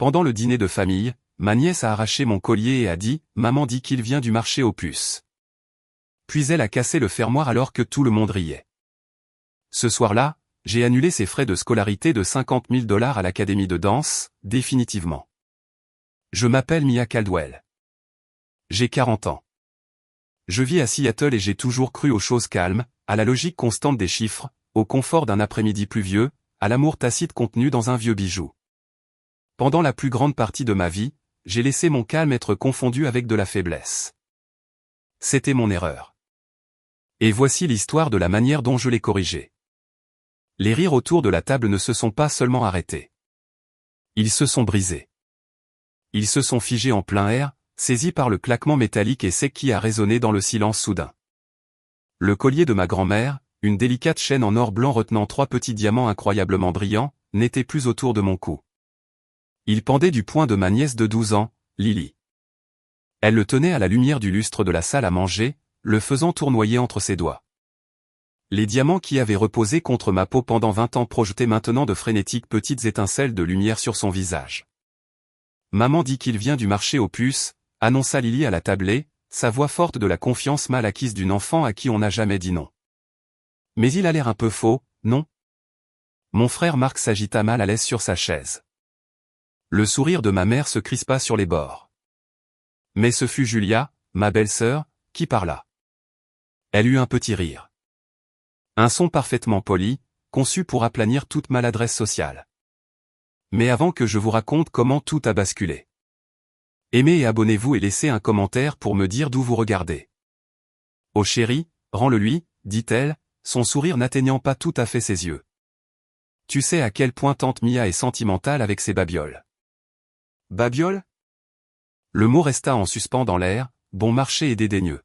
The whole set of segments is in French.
Pendant le dîner de famille, ma nièce a arraché mon collier et a dit « Maman dit qu'il vient du marché aux puces ». Puis elle a cassé le fermoir alors que tout le monde riait. Ce soir-là, j'ai annulé ses frais de scolarité de $50 000 à l'académie de danse, définitivement. Je m'appelle Mia Caldwell. J'ai 40 ans. Je vis à Seattle et j'ai toujours cru aux choses calmes, à la logique constante des chiffres, au confort d'un après-midi pluvieux, à l'amour tacite contenu dans un vieux bijou. Pendant la plus grande partie de ma vie, j'ai laissé mon calme être confondu avec de la faiblesse. C'était mon erreur. Et voici l'histoire de la manière dont je l'ai corrigée. Les rires autour de la table ne se sont pas seulement arrêtés. Ils se sont brisés. Ils se sont figés en plein air, saisis par le claquement métallique et sec qui a résonné dans le silence soudain. Le collier de ma grand-mère, une délicate chaîne en or blanc retenant 3 petits diamants incroyablement brillants, n'était plus autour de mon cou. Il pendait du poing de ma nièce de 12 ans, Lily. Elle le tenait à la lumière du lustre de la salle à manger, le faisant tournoyer entre ses doigts. Les diamants qui avaient reposé contre ma peau pendant 20 ans projetaient maintenant de frénétiques petites étincelles de lumière sur son visage. Maman dit qu'il vient du marché aux puces, annonça Lily à la tablée, sa voix forte de la confiance mal acquise d'une enfant à qui on n'a jamais dit non. Mais il a l'air un peu faux, non? Mon frère Marc s'agita mal à l'aise sur sa chaise. Le sourire de ma mère se crispa sur les bords. Mais ce fut Julia, ma belle-sœur, qui parla. Elle eut un petit rire. Un son parfaitement poli, conçu pour aplanir toute maladresse sociale. Mais avant que je vous raconte comment tout a basculé. Aimez et abonnez-vous et laissez un commentaire pour me dire d'où vous regardez. Oh chérie, rends-le-lui, dit-elle, son sourire n'atteignant pas tout à fait ses yeux. Tu sais à quel point tante Mia est sentimentale avec ses babioles. Babioles? Le mot resta en suspens dans l'air, bon marché et dédaigneux.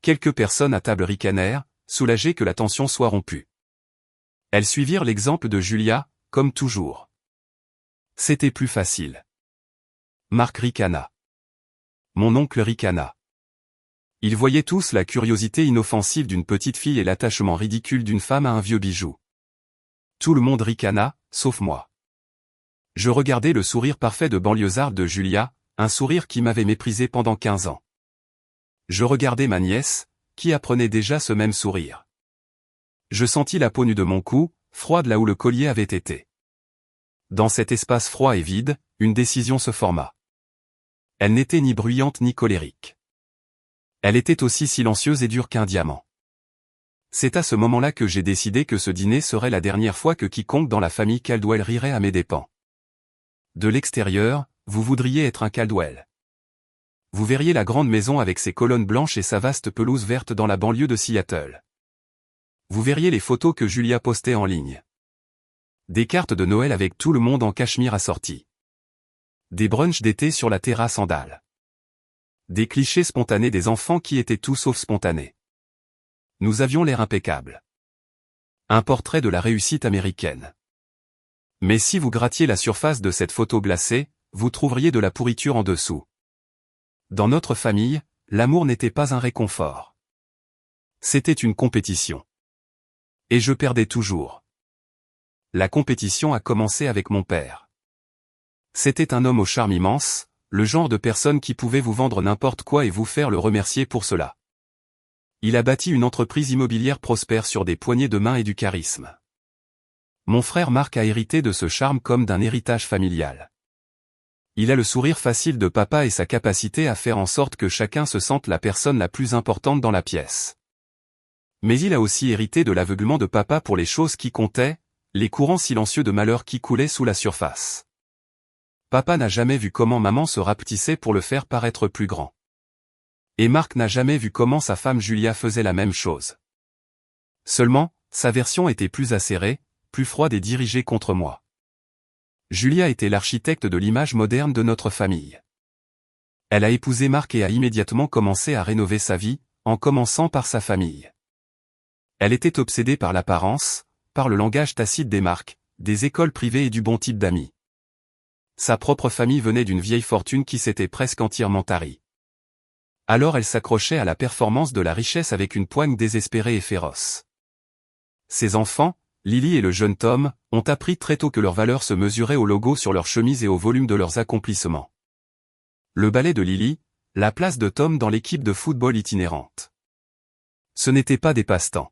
Quelques personnes à table ricanèrent, soulagées que la tension soit rompue. Elles suivirent l'exemple de Julia, comme toujours. C'était plus facile. Marc ricana. Mon oncle ricana. Ils voyaient tous la curiosité inoffensive d'une petite fille et l'attachement ridicule d'une femme à un vieux bijou. Tout le monde ricana, sauf moi. Je regardais le sourire parfait de banlieusarde de Julia, un sourire qui m'avait méprisé pendant 15 ans. Je regardais ma nièce, qui apprenait déjà ce même sourire. Je sentis la peau nue de mon cou, froide là où le collier avait été. Dans cet espace froid et vide, une décision se forma. Elle n'était ni bruyante ni colérique. Elle était aussi silencieuse et dure qu'un diamant. C'est à ce moment-là que j'ai décidé que ce dîner serait la dernière fois que quiconque dans la famille Caldwell rirait à mes dépens. De l'extérieur, vous voudriez être un Caldwell. Vous verriez la grande maison avec ses colonnes blanches et sa vaste pelouse verte dans la banlieue de Seattle. Vous verriez les photos que Julia postait en ligne. Des cartes de Noël avec tout le monde en cachemire assorti. Des brunchs d'été sur la terrasse en dalles. Des clichés spontanés des enfants qui étaient tout sauf spontanés. Nous avions l'air impeccables. Un portrait de la réussite américaine. Mais si vous grattiez la surface de cette photo glacée, vous trouveriez de la pourriture en dessous. Dans notre famille, l'amour n'était pas un réconfort. C'était une compétition. Et je perdais toujours. La compétition a commencé avec mon père. C'était un homme au charme immense, le genre de personne qui pouvait vous vendre n'importe quoi et vous faire le remercier pour cela. Il a bâti une entreprise immobilière prospère sur des poignées de main et du charisme. Mon frère Marc a hérité de ce charme comme d'un héritage familial. Il a le sourire facile de papa et sa capacité à faire en sorte que chacun se sente la personne la plus importante dans la pièce. Mais il a aussi hérité de l'aveuglement de papa pour les choses qui comptaient, les courants silencieux de malheur qui coulaient sous la surface. Papa n'a jamais vu comment maman se rapetissait pour le faire paraître plus grand. Et Marc n'a jamais vu comment sa femme Julia faisait la même chose. Seulement, sa version était plus acérée, plus froide et dirigée contre moi. Julia était l'architecte de l'image moderne de notre famille. Elle a épousé Marc et a immédiatement commencé à rénover sa vie, en commençant par sa famille. Elle était obsédée par l'apparence, par le langage tacite des marques, des écoles privées et du bon type d'amis. Sa propre famille venait d'une vieille fortune qui s'était presque entièrement tarie. Alors elle s'accrochait à la performance de la richesse avec une poigne désespérée et féroce. Ses enfants, Lily et le jeune Tom, ont appris très tôt que leur valeur se mesurait au logo sur leur chemise et au volume de leurs accomplissements. Le ballet de Lily, la place de Tom dans l'équipe de football itinérante. Ce n'étaient pas des passe-temps.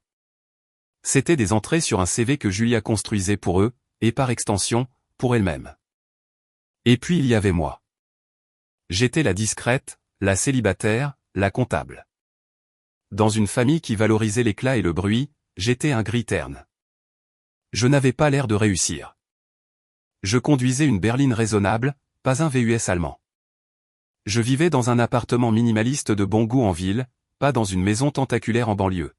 C'étaient des entrées sur un CV que Julia construisait pour eux, et par extension, pour elle-même. Et puis il y avait moi. J'étais la discrète, la célibataire, la comptable. Dans une famille qui valorisait l'éclat et le bruit, j'étais un gris terne. Je n'avais pas l'air de réussir. Je conduisais une berline raisonnable, pas un VUS allemand. Je vivais dans un appartement minimaliste de bon goût en ville, pas dans une maison tentaculaire en banlieue.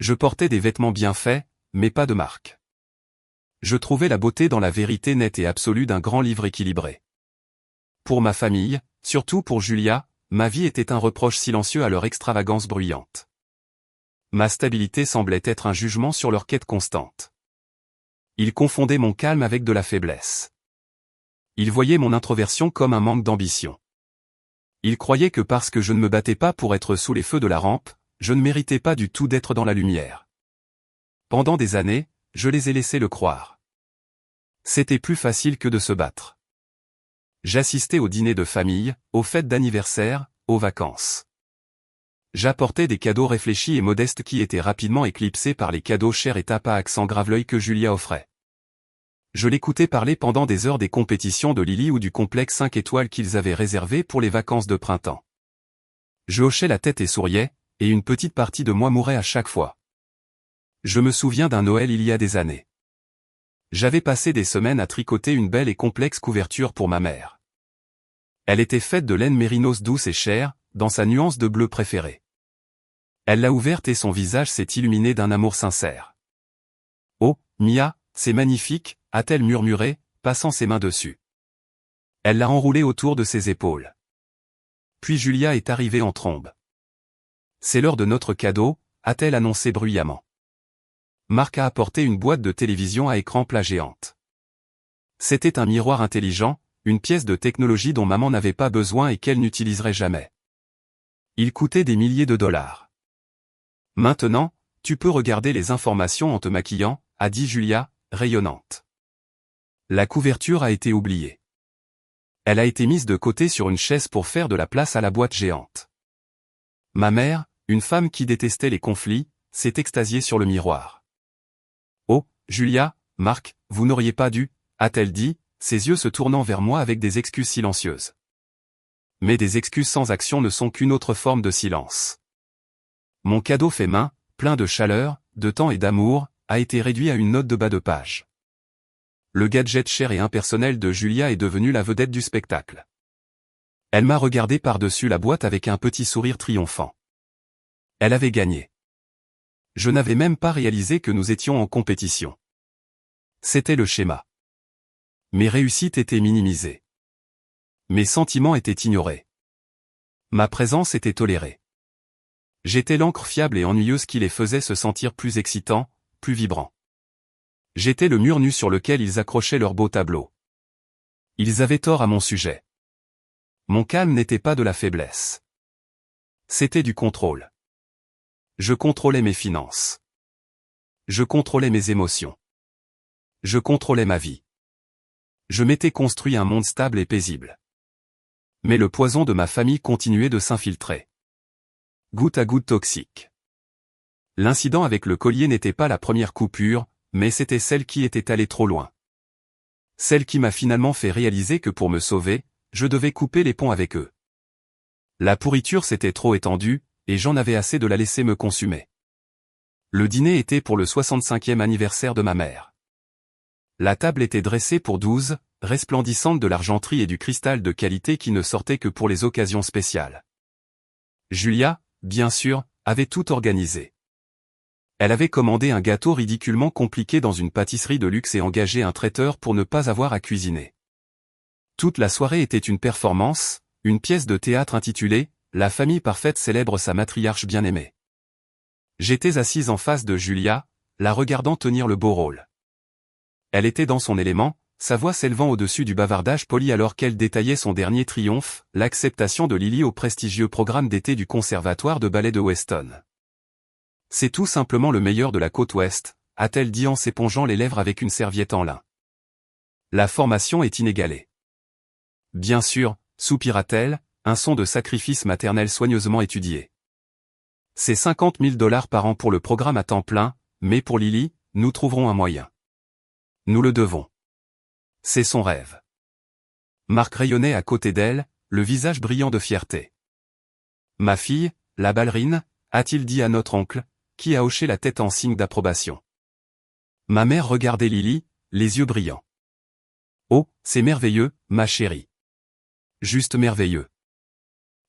Je portais des vêtements bien faits, mais pas de marque. Je trouvais la beauté dans la vérité nette et absolue d'un grand livre équilibré. Pour ma famille, surtout pour Julia, ma vie était un reproche silencieux à leur extravagance bruyante. Ma stabilité semblait être un jugement sur leur quête constante. Ils confondaient mon calme avec de la faiblesse. Ils voyaient mon introversion comme un manque d'ambition. Ils croyaient que parce que je ne me battais pas pour être sous les feux de la rampe, je ne méritais pas du tout d'être dans la lumière. Pendant des années, je les ai laissés le croire. C'était plus facile que de se battre. J'assistais aux dîners de famille, aux fêtes d'anniversaire, aux vacances. J'apportais des cadeaux réfléchis et modestes qui étaient rapidement éclipsés par les cadeaux chers et tapas à accent grave-l'œil que Julia offrait. Je l'écoutais parler pendant des heures des compétitions de Lily ou du complexe 5 étoiles qu'ils avaient réservé pour les vacances de printemps. Je hochais la tête et souriais, et une petite partie de moi mourait à chaque fois. Je me souviens d'un Noël il y a des années. J'avais passé des semaines à tricoter une belle et complexe couverture pour ma mère. Elle était faite de laine mérinos douce et chère, dans sa nuance de bleu préférée. Elle l'a ouverte et son visage s'est illuminé d'un amour sincère. « Oh, Mia, c'est magnifique », a-t-elle murmuré, passant ses mains dessus. Elle l'a enroulée autour de ses épaules. Puis Julia est arrivée en trombe. « C'est l'heure de notre cadeau », a-t-elle annoncé bruyamment. Marc a apporté une boîte de télévision à écran plat géante. C'était un miroir intelligent, une pièce de technologie dont maman n'avait pas besoin et qu'elle n'utiliserait jamais. Il coûtait des milliers de dollars. « Maintenant, tu peux regarder les informations en te maquillant », a dit Julia, rayonnante. La couverture a été oubliée. Elle a été mise de côté sur une chaise pour faire de la place à la boîte géante. Ma mère, une femme qui détestait les conflits, s'est extasiée sur le miroir. « Oh, Julia, Marc, vous n'auriez pas dû », a-t-elle dit, ses yeux se tournant vers moi avec des excuses silencieuses. Mais des excuses sans action ne sont qu'une autre forme de silence. Mon cadeau fait main, plein de chaleur, de temps et d'amour, a été réduit à une note de bas de page. Le gadget cher et impersonnel de Julia est devenu la vedette du spectacle. Elle m'a regardé par-dessus la boîte avec un petit sourire triomphant. Elle avait gagné. Je n'avais même pas réalisé que nous étions en compétition. C'était le schéma. Mes réussites étaient minimisées. Mes sentiments étaient ignorés. Ma présence était tolérée. J'étais l'encre fiable et ennuyeuse qui les faisait se sentir plus excitants, plus vibrants. J'étais le mur nu sur lequel ils accrochaient leurs beaux tableaux. Ils avaient tort à mon sujet. Mon calme n'était pas de la faiblesse. C'était du contrôle. Je contrôlais mes finances. Je contrôlais mes émotions. Je contrôlais ma vie. Je m'étais construit un monde stable et paisible. Mais le poison de ma famille continuait de s'infiltrer. Goutte à goutte toxique. L'incident avec le collier n'était pas la première coupure, mais c'était celle qui était allée trop loin. Celle qui m'a finalement fait réaliser que pour me sauver, je devais couper les ponts avec eux. La pourriture s'était trop étendue, et j'en avais assez de la laisser me consumer. Le dîner était pour le 65e anniversaire de ma mère. La table était dressée pour 12, resplendissante de l'argenterie et du cristal de qualité qui ne sortait que pour les occasions spéciales. Julia, bien sûr, avait tout organisé. Elle avait commandé un gâteau ridiculement compliqué dans une pâtisserie de luxe et engagé un traiteur pour ne pas avoir à cuisiner. Toute la soirée était une performance, une pièce de théâtre intitulée « La famille parfaite célèbre sa matriarche bien-aimée ». J'étais assise en face de Julia, la regardant tenir le beau rôle. Elle était dans son élément, sa voix s'élevant au-dessus du bavardage poli alors qu'elle détaillait son dernier triomphe, l'acceptation de Lily au prestigieux programme d'été du Conservatoire de ballet de Weston. C'est tout simplement le meilleur de la côte ouest, a-t-elle dit en s'épongeant les lèvres avec une serviette en lin. La formation est inégalée. Bien sûr, soupira-t-elle, un son de sacrifice maternel soigneusement étudié. C'est 50 000 $ par an pour le programme à temps plein, mais pour Lily, nous trouverons un moyen. Nous le devons. C'est son rêve. Marc rayonnait à côté d'elle, le visage brillant de fierté. Ma fille, la ballerine, a-t-il dit à notre oncle, qui a hoché la tête en signe d'approbation. Ma mère regardait Lily, les yeux brillants. Oh, c'est merveilleux, ma chérie. Juste merveilleux.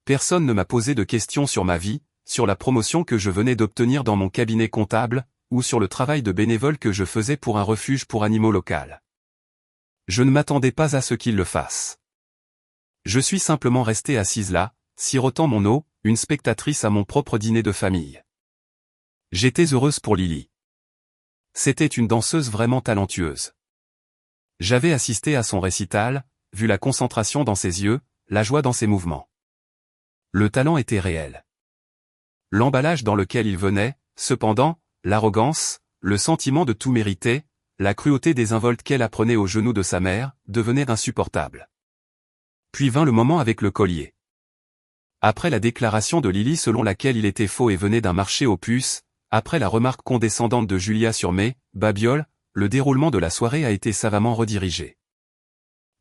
Personne ne m'a posé de questions sur ma vie, sur la promotion que je venais d'obtenir dans mon cabinet comptable, ou sur le travail de bénévole que je faisais pour un refuge pour animaux local. Je ne m'attendais pas à ce qu'ils le fassent. Je suis simplement restée assise là, sirotant mon eau, une spectatrice à mon propre dîner de famille. J'étais heureuse pour Lily. C'était une danseuse vraiment talentueuse. J'avais assisté à son récital, vu la concentration dans ses yeux, la joie dans ses mouvements. Le talent était réel. L'emballage dans lequel il venait, cependant, l'arrogance, le sentiment de tout mériter, la cruauté désinvolte qu'elle apprenait aux genoux de sa mère, devenaient insupportables. Puis vint le moment avec le collier. Après la déclaration de Lily selon laquelle il était faux et venait d'un marché aux puces, après la remarque condescendante de Julia sur mes babioles, le déroulement de la soirée a été savamment redirigé.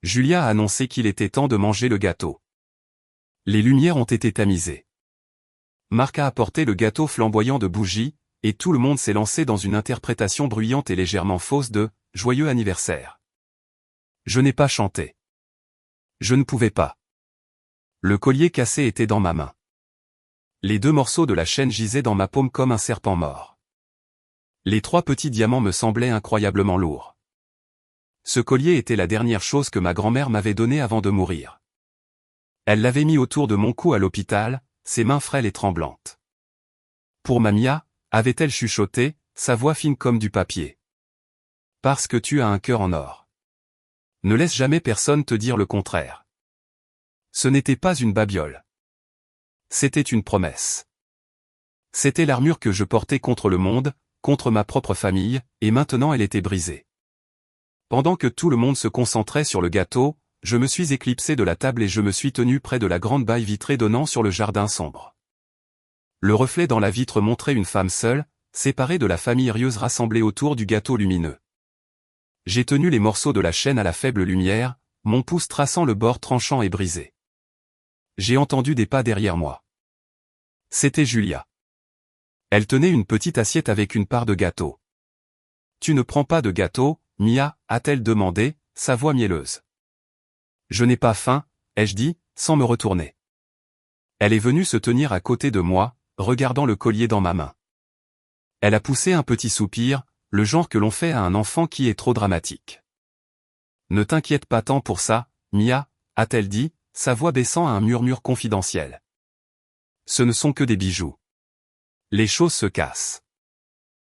Julia a annoncé qu'il était temps de manger le gâteau. Les lumières ont été tamisées. Marc a apporté le gâteau flamboyant de bougies, et tout le monde s'est lancé dans une interprétation bruyante et légèrement fausse de « Joyeux anniversaire ». Je n'ai pas chanté. Je ne pouvais pas. Le collier cassé était dans ma main. Les 2 morceaux de la chaîne gisaient dans ma paume comme un serpent mort. Les 3 petits diamants me semblaient incroyablement lourds. Ce collier était la dernière chose que ma grand-mère m'avait donnée avant de mourir. Elle l'avait mis autour de mon cou à l'hôpital, ses mains frêles et tremblantes. Pour Mamia, avait-elle chuchoté, sa voix fine comme du papier. Parce que tu as un cœur en or. Ne laisse jamais personne te dire le contraire. Ce n'était pas une babiole. C'était une promesse. C'était l'armure que je portais contre le monde, contre ma propre famille, et maintenant elle était brisée. Pendant que tout le monde se concentrait sur le gâteau, je me suis éclipsé de la table et je me suis tenu près de la grande baille vitrée donnant sur le jardin sombre. Le reflet dans la vitre montrait une femme seule, séparée de la famille rieuse rassemblée autour du gâteau lumineux. J'ai tenu les morceaux de la chaîne à la faible lumière, mon pouce traçant le bord tranchant et brisé. J'ai entendu des pas derrière moi. C'était Julia. Elle tenait une petite assiette avec une part de gâteau. « Tu ne prends pas de gâteau, Mia ?» a-t-elle demandé, sa voix mielleuse. « Je n'ai pas faim » ai-je dit, sans me retourner. Elle est venue se tenir à côté de moi, regardant le collier dans ma main. Elle a poussé un petit soupir, le genre que l'on fait à un enfant qui est trop dramatique. « Ne t'inquiète pas tant pour ça, Mia » a-t-elle dit, sa voix baissant à un murmure confidentiel. « Ce ne sont que des bijoux. Les choses se cassent.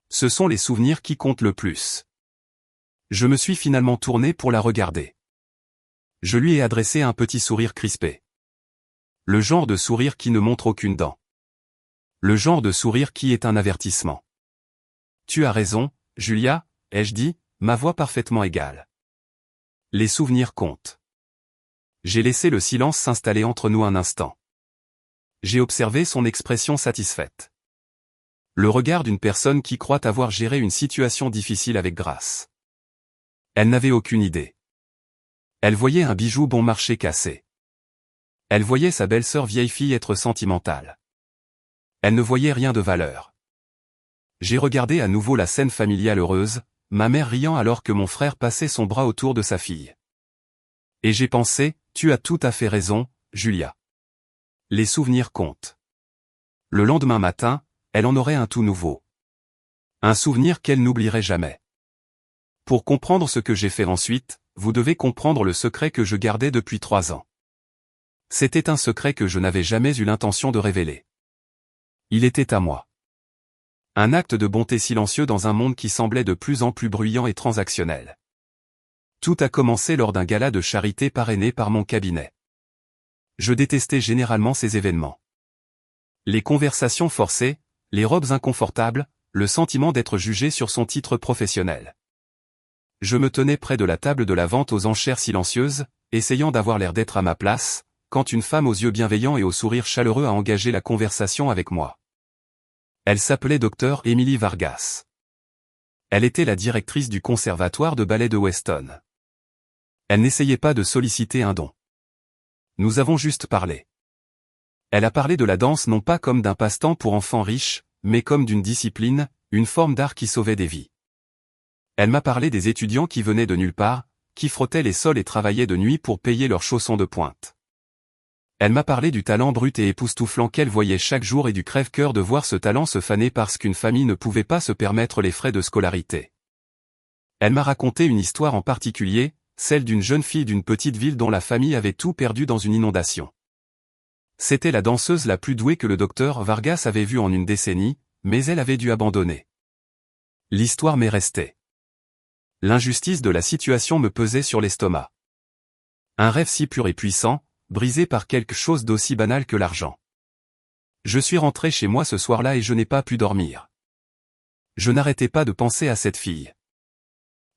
Ce sont les souvenirs qui comptent le plus. » Je me suis finalement tourné pour la regarder. Je lui ai adressé un petit sourire crispé. Le genre de sourire qui ne montre aucune dent. Le genre de sourire qui est un avertissement. « Tu as raison, Julia » ai-je dit, ma voix parfaitement égale. Les souvenirs comptent. J'ai laissé le silence s'installer entre nous un instant. J'ai observé son expression satisfaite. Le regard d'une personne qui croit avoir géré une situation difficile avec grâce. Elle n'avait aucune idée. Elle voyait un bijou bon marché cassé. Elle voyait sa belle-sœur vieille fille être sentimentale. Elle ne voyait rien de valeur. J'ai regardé à nouveau la scène familiale heureuse, ma mère riant alors que mon frère passait son bras autour de sa fille. Et j'ai pensé, tu as tout à fait raison, Julia. Les souvenirs comptent. Le lendemain matin, elle en aurait un tout nouveau. Un souvenir qu'elle n'oublierait jamais. Pour comprendre ce que j'ai fait ensuite, vous devez comprendre le secret que je gardais depuis 3 ans. C'était un secret que je n'avais jamais eu l'intention de révéler. Il était à moi. Un acte de bonté silencieux dans un monde qui semblait de plus en plus bruyant et transactionnel. Tout a commencé lors d'un gala de charité parrainé par mon cabinet. Je détestais généralement ces événements. Les conversations forcées, les robes inconfortables, le sentiment d'être jugé sur son titre professionnel. Je me tenais près de la table de la vente aux enchères silencieuse, essayant d'avoir l'air d'être à ma place, quand une femme aux yeux bienveillants et au sourire chaleureux a engagé la conversation avec moi. Elle s'appelait Dr Emily Vargas. Elle était la directrice du conservatoire de ballet de Weston. Elle n'essayait pas de solliciter un don. Nous avons juste parlé. Elle a parlé de la danse non pas comme d'un passe-temps pour enfants riches, mais comme d'une discipline, une forme d'art qui sauvait des vies. Elle m'a parlé des étudiants qui venaient de nulle part, qui frottaient les sols et travaillaient de nuit pour payer leurs chaussons de pointe. Elle m'a parlé du talent brut et époustouflant qu'elle voyait chaque jour et du crève-cœur de voir ce talent se faner parce qu'une famille ne pouvait pas se permettre les frais de scolarité. Elle m'a raconté une histoire en particulier, celle d'une jeune fille d'une petite ville dont la famille avait tout perdu dans une inondation. C'était la danseuse la plus douée que le docteur Vargas avait vue en une décennie, mais elle avait dû abandonner. L'histoire m'est restée. L'injustice de la situation me pesait sur l'estomac. Un rêve si pur et puissant, brisé par quelque chose d'aussi banal que l'argent. Je suis rentré chez moi ce soir-là et je n'ai pas pu dormir. Je n'arrêtais pas de penser à cette fille.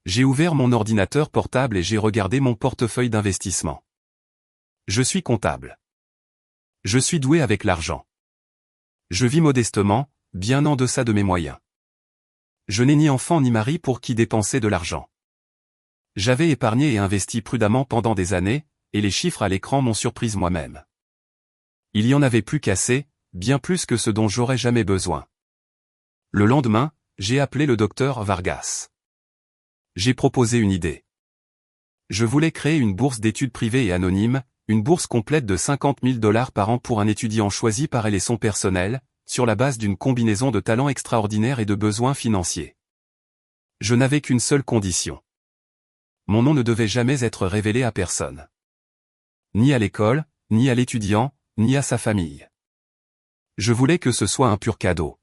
J'ai ouvert mon ordinateur portable et j'ai regardé mon portefeuille d'investissement. Je suis comptable. Je suis doué avec l'argent. Je vis modestement, bien en deçà de mes moyens. Je n'ai ni enfant ni mari pour qui dépenser de l'argent. J'avais épargné et investi prudemment pendant des années, et les chiffres à l'écran m'ont surprise moi-même. Il y en avait plus qu'assez, bien plus que ce dont j'aurais jamais besoin. Le lendemain, j'ai appelé le docteur Vargas. J'ai proposé une idée. Je voulais créer une bourse d'études privée et anonyme, une bourse complète de 50 000 $ par an pour un étudiant choisi par elle et son personnel, sur la base d'une combinaison de talents extraordinaires et de besoins financiers. Je n'avais qu'une seule condition. Mon nom ne devait jamais être révélé à personne. Ni à l'école, ni à l'étudiant, ni à sa famille. Je voulais que ce soit un pur cadeau.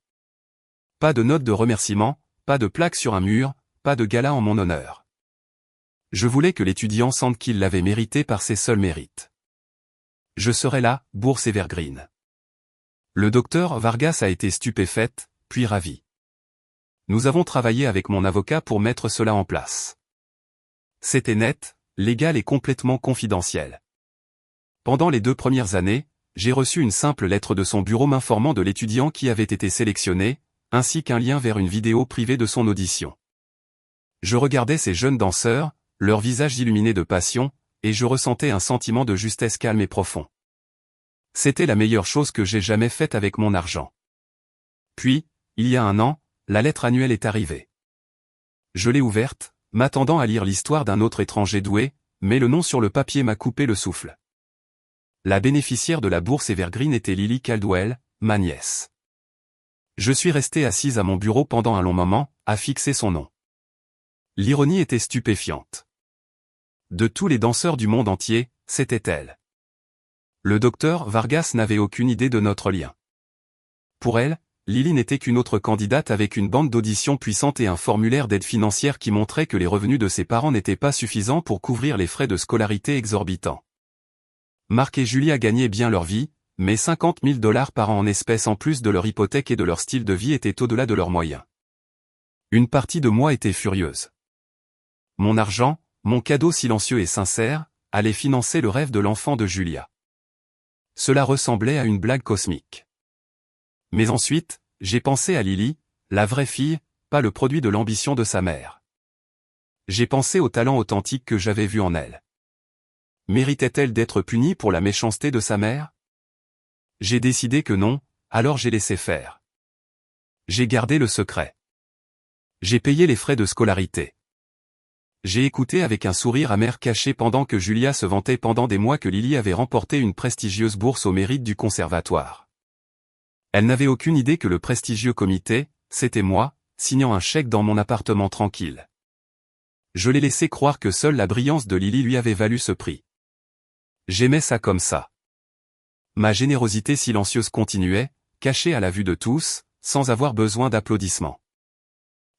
Pas de note de remerciement, pas de plaque sur un mur, pas de gala en mon honneur. Je voulais que l'étudiant sente qu'il l'avait mérité par ses seuls mérites. Je serai là, bourse evergreen. Le docteur Vargas a été stupéfaite, puis ravi. Nous avons travaillé avec mon avocat pour mettre cela en place. C'était net, légal et complètement confidentiel. Pendant les 2 premières années, j'ai reçu une simple lettre de son bureau m'informant de l'étudiant qui avait été sélectionné, ainsi qu'un lien vers une vidéo privée de son audition. Je regardais ces jeunes danseurs, leurs visages illuminés de passion, et je ressentais un sentiment de justesse calme et profond. C'était la meilleure chose que j'ai jamais faite avec mon argent. Puis, il y a 1 an, la lettre annuelle est arrivée. Je l'ai ouverte, m'attendant à lire l'histoire d'un autre étranger doué, mais le nom sur le papier m'a coupé le souffle. La bénéficiaire de la bourse Evergreen était Lily Caldwell, ma nièce. Je suis resté assise à mon bureau pendant un long moment, à fixer son nom. L'ironie était stupéfiante. De tous les danseurs du monde entier, c'était elle. Le docteur Vargas n'avait aucune idée de notre lien. Pour elle, Lily n'était qu'une autre candidate avec une bande d'audition puissante et un formulaire d'aide financière qui montrait que les revenus de ses parents n'étaient pas suffisants pour couvrir les frais de scolarité exorbitants. Marc et Julia gagnaient bien leur vie, mais 50 000 $ par an en espèces en plus de leur hypothèque et de leur style de vie était au-delà de leurs moyens. Une partie de moi était furieuse. Mon argent, mon cadeau silencieux et sincère, allait financer le rêve de l'enfant de Julia. Cela ressemblait à une blague cosmique. Mais ensuite, j'ai pensé à Lily, la vraie fille, pas le produit de l'ambition de sa mère. J'ai pensé au talent authentique que j'avais vu en elle. Méritait-elle d'être punie pour la méchanceté de sa mère? J'ai décidé que non, alors j'ai laissé faire. J'ai gardé le secret. J'ai payé les frais de scolarité. J'ai écouté avec un sourire amer caché pendant que Julia se vantait pendant des mois que Lily avait remporté une prestigieuse bourse au mérite du conservatoire. Elle n'avait aucune idée que le prestigieux comité, c'était moi, signant un chèque dans mon appartement tranquille. Je l'ai laissé croire que seule la brillance de Lily lui avait valu ce prix. J'aimais ça comme ça. Ma générosité silencieuse continuait, cachée à la vue de tous, sans avoir besoin d'applaudissements.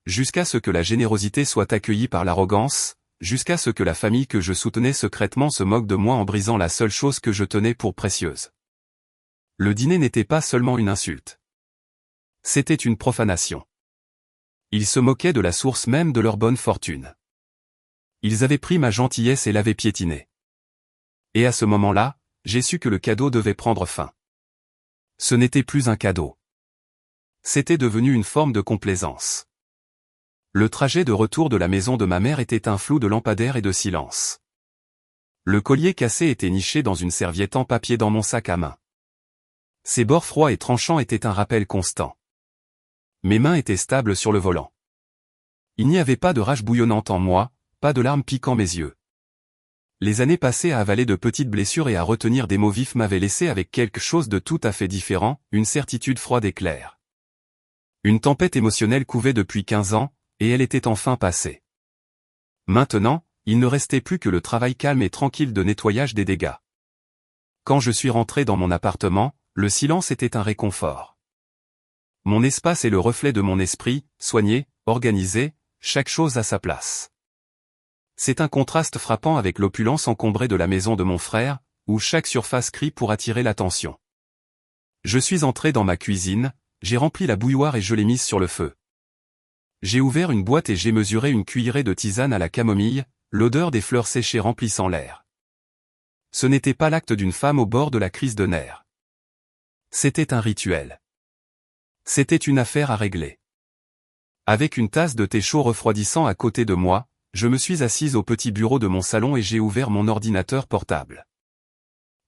Jusqu'à ce que la générosité soit accueillie par l'arrogance, jusqu'à ce que la famille que je soutenais secrètement se moque de moi en brisant la seule chose que je tenais pour précieuse. Le dîner n'était pas seulement une insulte. C'était une profanation. Ils se moquaient de la source même de leur bonne fortune. Ils avaient pris ma gentillesse et l'avaient piétinée. Et à ce moment-là, j'ai su que le cadeau devait prendre fin. Ce n'était plus un cadeau. C'était devenu une forme de complaisance. Le trajet de retour de la maison de ma mère était un flou de lampadaires et de silence. Le collier cassé était niché dans une serviette en papier dans mon sac à main. Ses bords froids et tranchants étaient un rappel constant. Mes mains étaient stables sur le volant. Il n'y avait pas de rage bouillonnante en moi, pas de larmes piquant mes yeux. Les années passées à avaler de petites blessures et à retenir des mots vifs m'avaient laissé avec quelque chose de tout à fait différent, une certitude froide et claire. Une tempête émotionnelle couvait depuis 15 ans, et elle était enfin passée. Maintenant, il ne restait plus que le travail calme et tranquille de nettoyage des dégâts. Quand je suis rentré dans mon appartement, le silence était un réconfort. Mon espace est le reflet de mon esprit, soigné, organisé, chaque chose à sa place. C'est un contraste frappant avec l'opulence encombrée de la maison de mon frère, où chaque surface crie pour attirer l'attention. Je suis entré dans ma cuisine, j'ai rempli la bouilloire et je l'ai mise sur le feu. J'ai ouvert une boîte et j'ai mesuré une cuillerée de tisane à la camomille, l'odeur des fleurs séchées remplissant l'air. Ce n'était pas l'acte d'une femme au bord de la crise de nerfs. C'était un rituel. C'était une affaire à régler. Avec une tasse de thé chaud refroidissant à côté de moi, je me suis assise au petit bureau de mon salon et j'ai ouvert mon ordinateur portable.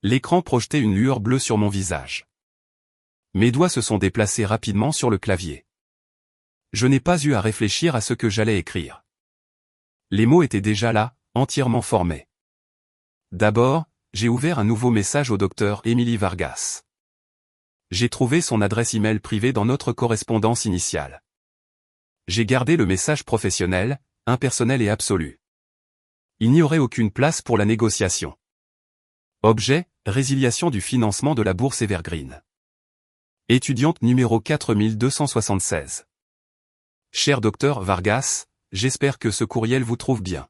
L'écran projetait une lueur bleue sur mon visage. Mes doigts se sont déplacés rapidement sur le clavier. Je n'ai pas eu à réfléchir à ce que j'allais écrire. Les mots étaient déjà là, entièrement formés. D'abord, j'ai ouvert un nouveau message au docteur Émilie Vargas. J'ai trouvé son adresse email privée dans notre correspondance initiale. J'ai gardé le message professionnel, impersonnel et absolu. Il n'y aurait aucune place pour la négociation. Objet, résiliation du financement de la bourse Evergreen. Étudiante numéro 4276. Cher docteur Vargas, j'espère que ce courriel vous trouve bien.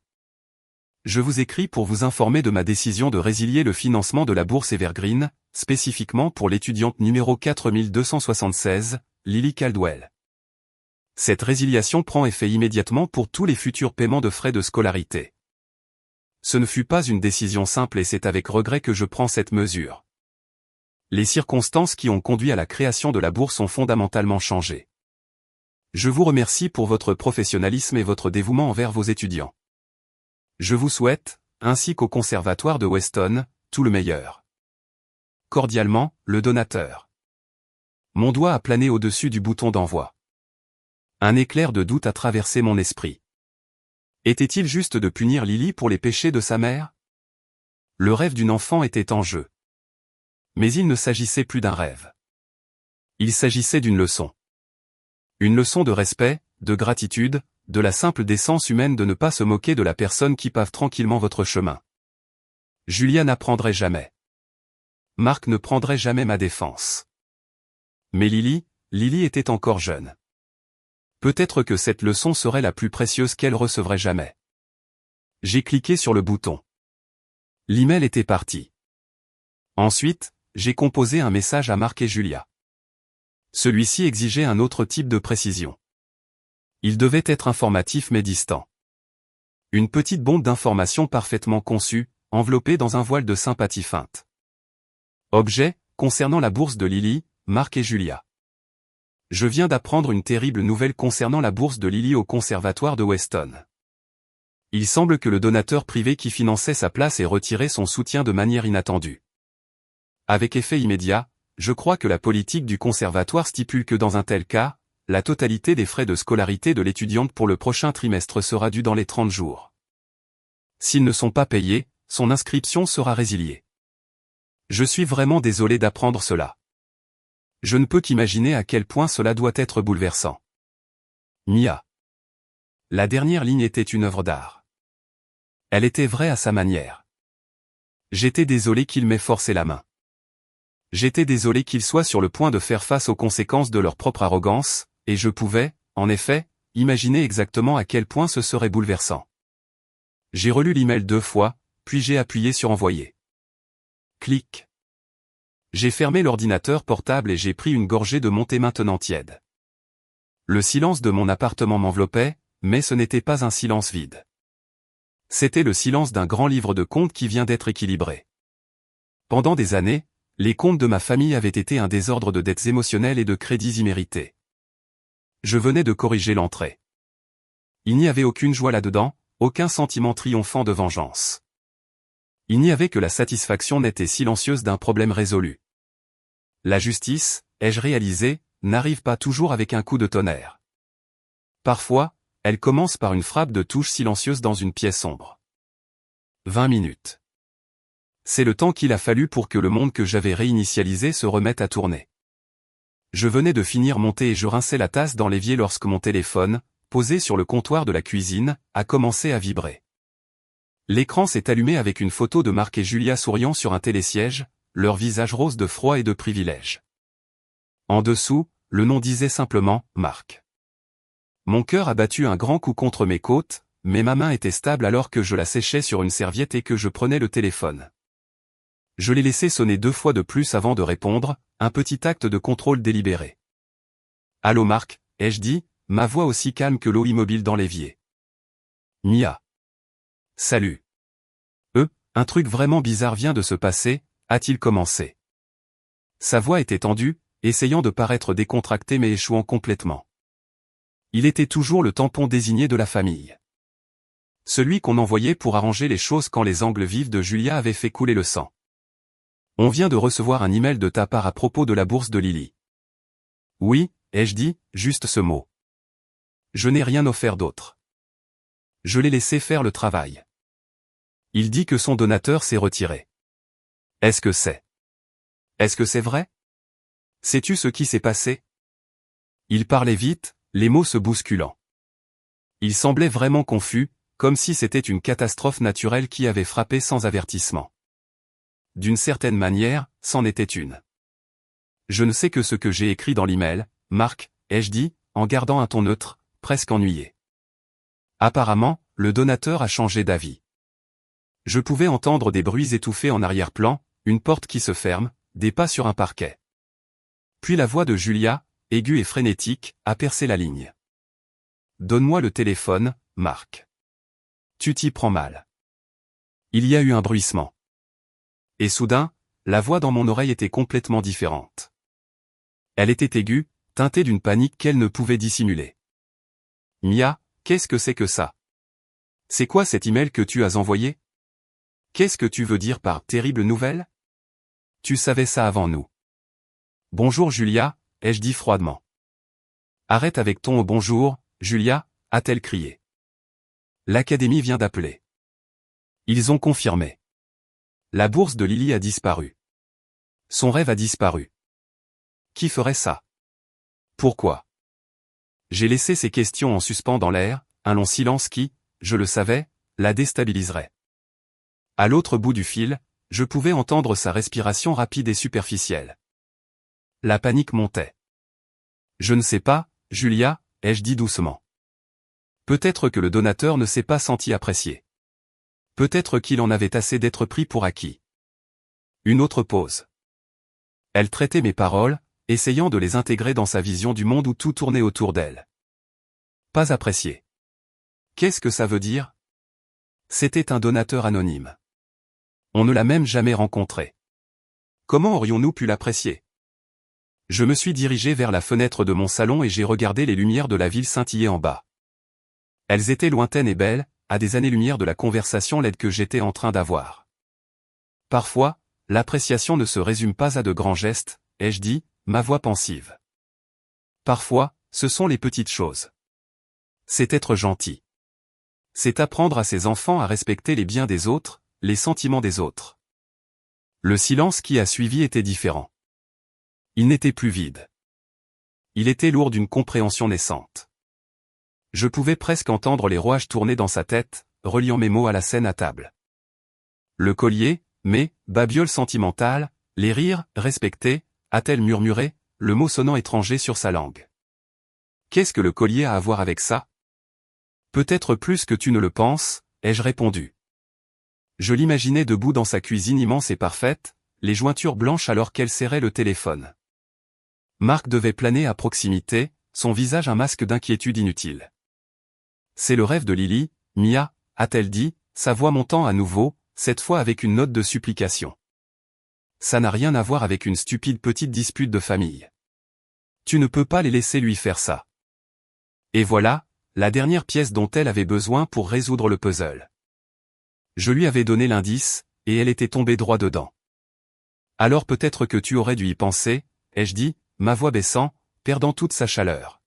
Je vous écris pour vous informer de ma décision de résilier le financement de la bourse Evergreen, spécifiquement pour l'étudiante numéro 4276, Lily Caldwell. Cette résiliation prend effet immédiatement pour tous les futurs paiements de frais de scolarité. Ce ne fut pas une décision simple et c'est avec regret que je prends cette mesure. Les circonstances qui ont conduit à la création de la bourse ont fondamentalement changé. Je vous remercie pour votre professionnalisme et votre dévouement envers vos étudiants. Je vous souhaite, ainsi qu'au Conservatoire de Weston, tout le meilleur. Cordialement, le donateur. Mon doigt a plané au-dessus du bouton d'envoi. Un éclair de doute a traversé mon esprit. Était-il juste de punir Lily pour les péchés de sa mère? Le rêve d'une enfant était en jeu. Mais il ne s'agissait plus d'un rêve. Il s'agissait d'une leçon. Une leçon de respect, de gratitude, de la simple décence humaine de ne pas se moquer de la personne qui pave tranquillement votre chemin. Julia n'apprendrait jamais. Marc ne prendrait jamais ma défense. Mais Lily était encore jeune. Peut-être que cette leçon serait la plus précieuse qu'elle recevrait jamais. J'ai cliqué sur le bouton. L'email était parti. Ensuite, j'ai composé un message à Marc et Julia. Celui-ci exigeait un autre type de précision. Il devait être informatif mais distant. Une petite bombe d'information parfaitement conçue, enveloppée dans un voile de sympathie feinte. Objet, concernant la bourse de Lily, Marc et Julia. Je viens d'apprendre une terrible nouvelle concernant la bourse de Lily au Conservatoire de Weston. Il semble que le donateur privé qui finançait sa place ait retiré son soutien de manière inattendue. Avec effet immédiat, je crois que la politique du conservatoire stipule que dans un tel cas, la totalité des frais de scolarité de l'étudiante pour le prochain trimestre sera due dans les 30 jours. S'ils ne sont pas payés, son inscription sera résiliée. Je suis vraiment désolé d'apprendre cela. Je ne peux qu'imaginer à quel point cela doit être bouleversant. Mia. La dernière ligne était une œuvre d'art. Elle était vraie à sa manière. J'étais désolé qu'il m'ait forcé la main. J'étais désolé qu'ils soient sur le point de faire face aux conséquences de leur propre arrogance, et je pouvais, en effet, imaginer exactement à quel point ce serait bouleversant. J'ai relu l'email 2 fois, puis j'ai appuyé sur envoyer. Clic. J'ai fermé l'ordinateur portable et j'ai pris une gorgée de mon thé maintenant tiède. Le silence de mon appartement m'enveloppait, mais ce n'était pas un silence vide. C'était le silence d'un grand livre de contes qui vient d'être équilibré. Pendant des années, les comptes de ma famille avaient été un désordre de dettes émotionnelles et de crédits immérités. Je venais de corriger l'entrée. Il n'y avait aucune joie là-dedans, aucun sentiment triomphant de vengeance. Il n'y avait que la satisfaction nette et silencieuse d'un problème résolu. La justice, ai-je réalisé, n'arrive pas toujours avec un coup de tonnerre. Parfois, elle commence par une frappe de touche silencieuse dans une pièce sombre. 20 minutes. C'est le temps qu'il a fallu pour que le monde que j'avais réinitialisé se remette à tourner. Je venais de finir mon thé et je rinçais la tasse dans l'évier lorsque mon téléphone, posé sur le comptoir de la cuisine, a commencé à vibrer. L'écran s'est allumé avec une photo de Marc et Julia souriant sur un télésiège, leur visage rose de froid et de privilège. En dessous, le nom disait simplement « Marc ». Mon cœur a battu un grand coup contre mes côtes, mais ma main était stable alors que je la séchais sur une serviette et que je prenais le téléphone. Je l'ai laissé sonner 2 fois de plus avant de répondre, un petit acte de contrôle délibéré. « Allô Marc », ai-je dit, ma voix aussi calme que l'eau immobile dans l'évier. « Mia. Salut. » Un truc vraiment bizarre vient de se passer, a-t-il commencé. Sa voix était tendue, essayant de paraître décontractée mais échouant complètement. Il était toujours le tampon désigné de la famille. Celui qu'on envoyait pour arranger les choses quand les angles vifs de Julia avaient fait couler le sang. On vient de recevoir un email de ta part à propos de la bourse de Lily. Oui, ai-je dit, juste ce mot. Je n'ai rien offert d'autre. Je l'ai laissé faire le travail. Il dit que son donateur s'est retiré. Est-ce que c'est vrai? Sais-tu ce qui s'est passé? Il parlait vite, les mots se bousculant. Il semblait vraiment confus, comme si c'était une catastrophe naturelle qui avait frappé sans avertissement. D'une certaine manière, c'en était une. Je ne sais que ce que j'ai écrit dans l'email, Marc, ai-je dit, en gardant un ton neutre, presque ennuyé. Apparemment, le donateur a changé d'avis. Je pouvais entendre des bruits étouffés en arrière-plan, une porte qui se ferme, des pas sur un parquet. Puis la voix de Julia, aiguë et frénétique, a percé la ligne. Donne-moi le téléphone, Marc. Tu t'y prends mal. Il y a eu un bruissement. Et soudain, la voix dans mon oreille était complètement différente. Elle était aiguë, teintée d'une panique qu'elle ne pouvait dissimuler. Mia, qu'est-ce que c'est que ça? C'est quoi cet email que tu as envoyé? Qu'est-ce que tu veux dire par terrible nouvelle? Tu savais ça avant nous. Bonjour Julia, ai-je dit froidement. Arrête avec ton bonjour, Julia, a-t-elle crié. L'académie vient d'appeler. Ils ont confirmé. La bourse de Lily a disparu. Son rêve a disparu. Qui ferait ça? Pourquoi? J'ai laissé ces questions en suspens dans l'air, un long silence qui, je le savais, la déstabiliserait. À l'autre bout du fil, je pouvais entendre sa respiration rapide et superficielle. La panique montait. Je ne sais pas, Julia, ai-je dit doucement. Peut-être que le donateur ne s'est pas senti apprécié. Peut-être qu'il en avait assez d'être pris pour acquis. Une autre pause. Elle traitait mes paroles, essayant de les intégrer dans sa vision du monde où tout tournait autour d'elle. Pas apprécié. Qu'est-ce que ça veut dire? C'était un donateur anonyme. On ne l'a même jamais rencontré. Comment aurions-nous pu l'apprécier? Je me suis dirigé vers la fenêtre de mon salon et j'ai regardé les lumières de la ville scintiller en bas. Elles étaient lointaines et belles, à des années-lumière de la conversation laide que j'étais en train d'avoir. Parfois, l'appréciation ne se résume pas à de grands gestes, ai-je dit, ma voix pensive. Parfois, ce sont les petites choses. C'est être gentil. C'est apprendre à ses enfants à respecter les biens des autres, les sentiments des autres. Le silence qui a suivi était différent. Il n'était plus vide. Il était lourd d'une compréhension naissante. Je pouvais presque entendre les rouages tourner dans sa tête, reliant mes mots à la scène à table. Le collier, mais, babiole sentimentale, les rires, respectés, a-t-elle murmuré, le mot sonnant étranger sur sa langue. Qu'est-ce que le collier a à voir avec ça? Peut-être plus que tu ne le penses, ai-je répondu. Je l'imaginais debout dans sa cuisine immense et parfaite, les jointures blanches alors qu'elle serrait le téléphone. Marc devait planer à proximité, son visage un masque d'inquiétude inutile. C'est le rêve de Lily, Mia, a-t-elle dit, sa voix montant à nouveau, cette fois avec une note de supplication. Ça n'a rien à voir avec une stupide petite dispute de famille. Tu ne peux pas les laisser lui faire ça. Et voilà, la dernière pièce dont elle avait besoin pour résoudre le puzzle. Je lui avais donné l'indice, et elle était tombée droit dedans. Alors peut-être que tu aurais dû y penser, ai-je dit, ma voix baissant, perdant toute sa chaleur.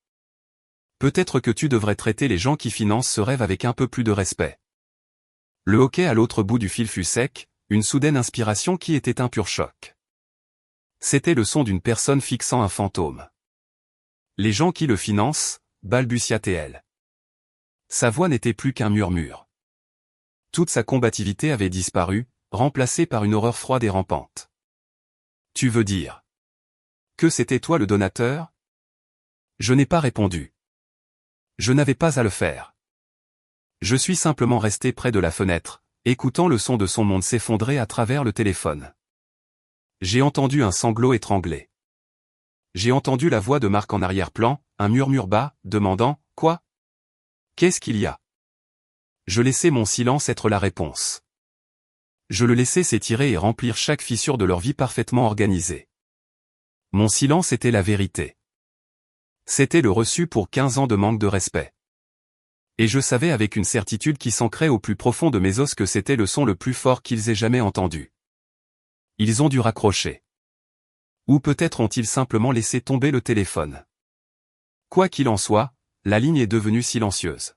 Peut-être que tu devrais traiter les gens qui financent ce rêve avec un peu plus de respect. Le hoquet à l'autre bout du fil fut sec, une soudaine inspiration qui était un pur choc. C'était le son d'une personne fixant un fantôme. Les gens qui le financent, balbutia-t-elle. Sa voix n'était plus qu'un murmure. Toute sa combativité avait disparu, remplacée par une horreur froide et rampante. Tu veux dire que c'était toi le donateur? Je n'ai pas répondu. Je n'avais pas à le faire. Je suis simplement resté près de la fenêtre, écoutant le son de son monde s'effondrer à travers le téléphone. J'ai entendu un sanglot étranglé. J'ai entendu la voix de Marc en arrière-plan, un murmure bas, demandant « Quoi ? Qu'est-ce qu'il y a ?» Je laissais mon silence être la réponse. Je le laissais s'étirer et remplir chaque fissure de leur vie parfaitement organisée. Mon silence était la vérité. C'était le reçu pour 15 ans de manque de respect. Et je savais avec une certitude qui s'ancrait au plus profond de mes os que c'était le son le plus fort qu'ils aient jamais entendu. Ils ont dû raccrocher. Ou peut-être ont-ils simplement laissé tomber le téléphone. Quoi qu'il en soit, la ligne est devenue silencieuse.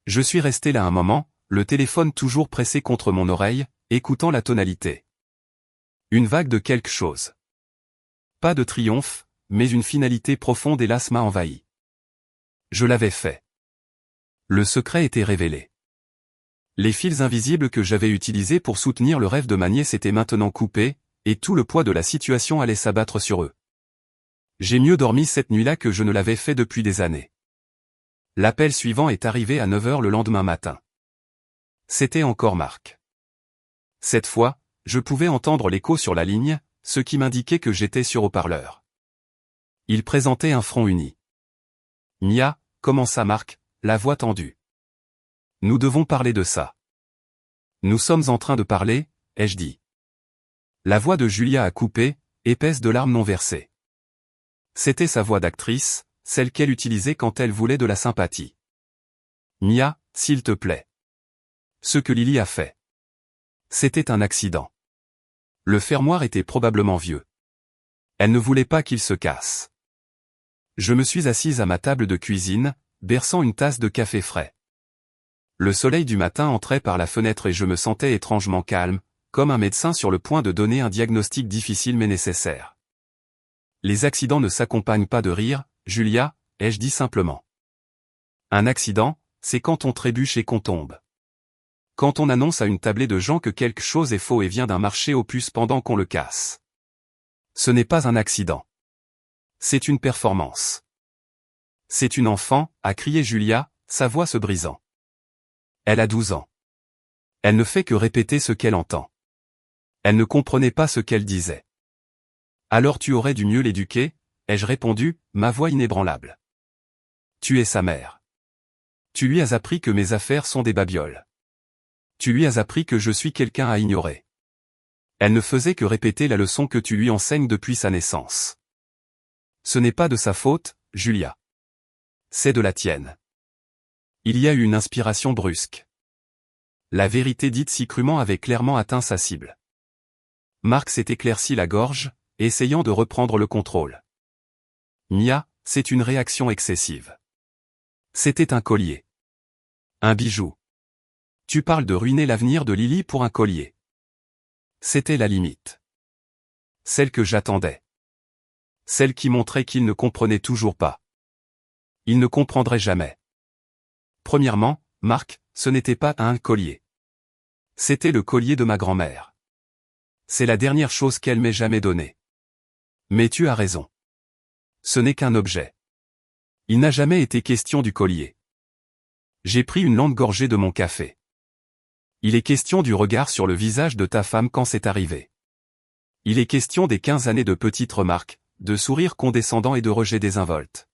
Je suis resté là un moment, le téléphone toujours pressé contre mon oreille, écoutant la tonalité. Une vague de quelque chose. Pas de triomphe, mais une finalité profonde et lasse m'a envahi. Je l'avais fait. Le secret était révélé. Les fils invisibles que j'avais utilisés pour soutenir le rêve de ma nièce étaient maintenant coupés, et tout le poids de la situation allait s'abattre sur eux. J'ai mieux dormi cette nuit-là que je ne l'avais fait depuis des années. L'appel suivant est arrivé à 9 h le lendemain matin. C'était encore Marc. Cette fois, je pouvais entendre l'écho sur la ligne, ce qui m'indiquait que j'étais sur haut-parleur. Il présentait un front uni. « Mia, commença Marc, la voix tendue. Nous devons parler de ça. »« Nous sommes en train de parler, ai-je dit. » La voix de Julia a coupé, épaisse de larmes non versées. C'était sa voix d'actrice, celle qu'elle utilisait quand elle voulait de la sympathie. « Mia, s'il te plaît. » Ce que Lily a fait. C'était un accident. Le fermoir était probablement vieux. Elle ne voulait pas qu'il se casse. Je me suis assise à ma table de cuisine, berçant une tasse de café frais. Le soleil du matin entrait par la fenêtre et je me sentais étrangement calme, comme un médecin sur le point de donner un diagnostic difficile mais nécessaire. Les accidents ne s'accompagnent pas de rire, Julia, ai-je dit simplement. Un accident, c'est quand on trébuche et qu'on tombe. Quand on annonce à une tablée de gens que quelque chose est faux et vient d'un marché aux puces pendant qu'on le casse. Ce n'est pas un accident. C'est une performance. C'est une enfant, a crié Julia, sa voix se brisant. Elle a 12 ans. Elle ne fait que répéter ce qu'elle entend. Elle ne comprenait pas ce qu'elle disait. Alors tu aurais dû mieux l'éduquer, ai-je répondu, ma voix inébranlable. Tu es sa mère. Tu lui as appris que mes affaires sont des babioles. Tu lui as appris que je suis quelqu'un à ignorer. Elle ne faisait que répéter la leçon que tu lui enseignes depuis sa naissance. Ce n'est pas de sa faute, Julia. C'est de la tienne. Il y a eu une inspiration brusque. La vérité dite si crûment avait clairement atteint sa cible. Marc s'est éclairci la gorge, essayant de reprendre le contrôle. Mia, c'est une réaction excessive. C'était un collier. Un bijou. Tu parles de ruiner l'avenir de Lily pour un collier. C'était la limite. Celle que j'attendais. Celle qui montrait qu'il ne comprenait toujours pas. Il ne comprendrait jamais. Premièrement, Marc, ce n'était pas un collier. C'était le collier de ma grand-mère. C'est la dernière chose qu'elle m'ait jamais donnée. Mais tu as raison. Ce n'est qu'un objet. Il n'a jamais été question du collier. J'ai pris une longue gorgée de mon café. Il est question du regard sur le visage de ta femme quand c'est arrivé. Il est question des 15 années de petites remarques, de sourires condescendants et de rejets désinvoltes.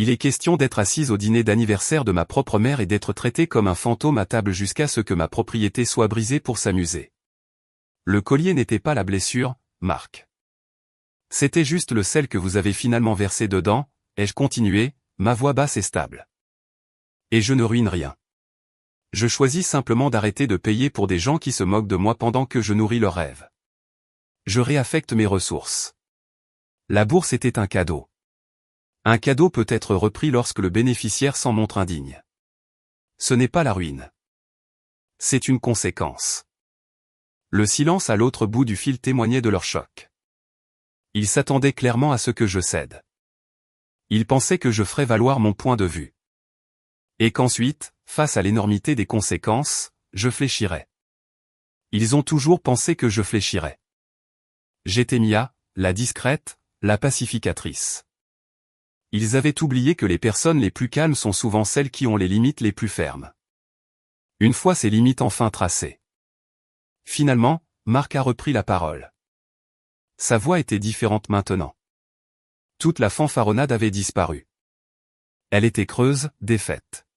Il est question d'être assise au dîner d'anniversaire de ma propre mère et d'être traitée comme un fantôme à table jusqu'à ce que ma propriété soit brisée pour s'amuser. Le collier n'était pas la blessure, Marc. C'était juste le sel que vous avez finalement versé dedans, ai-je continué, ma voix basse et stable. Et je ne ruine rien. Je choisis simplement d'arrêter de payer pour des gens qui se moquent de moi pendant que je nourris leurs rêves. Je réaffecte mes ressources. La bourse était un cadeau. Un cadeau peut être repris lorsque le bénéficiaire s'en montre indigne. Ce n'est pas la ruine. C'est une conséquence. Le silence à l'autre bout du fil témoignait de leur choc. Ils s'attendaient clairement à ce que je cède. Ils pensaient que je ferais valoir mon point de vue. Et qu'ensuite, face à l'énormité des conséquences, je fléchirais. Ils ont toujours pensé que je fléchirais. J'étais Mia, la discrète, la pacificatrice. Ils avaient oublié que les personnes les plus calmes sont souvent celles qui ont les limites les plus fermes. Une fois ces limites enfin tracées. Finalement, Marc a repris la parole. Sa voix était différente maintenant. Toute la fanfaronnade avait disparu. Elle était creuse, défaite.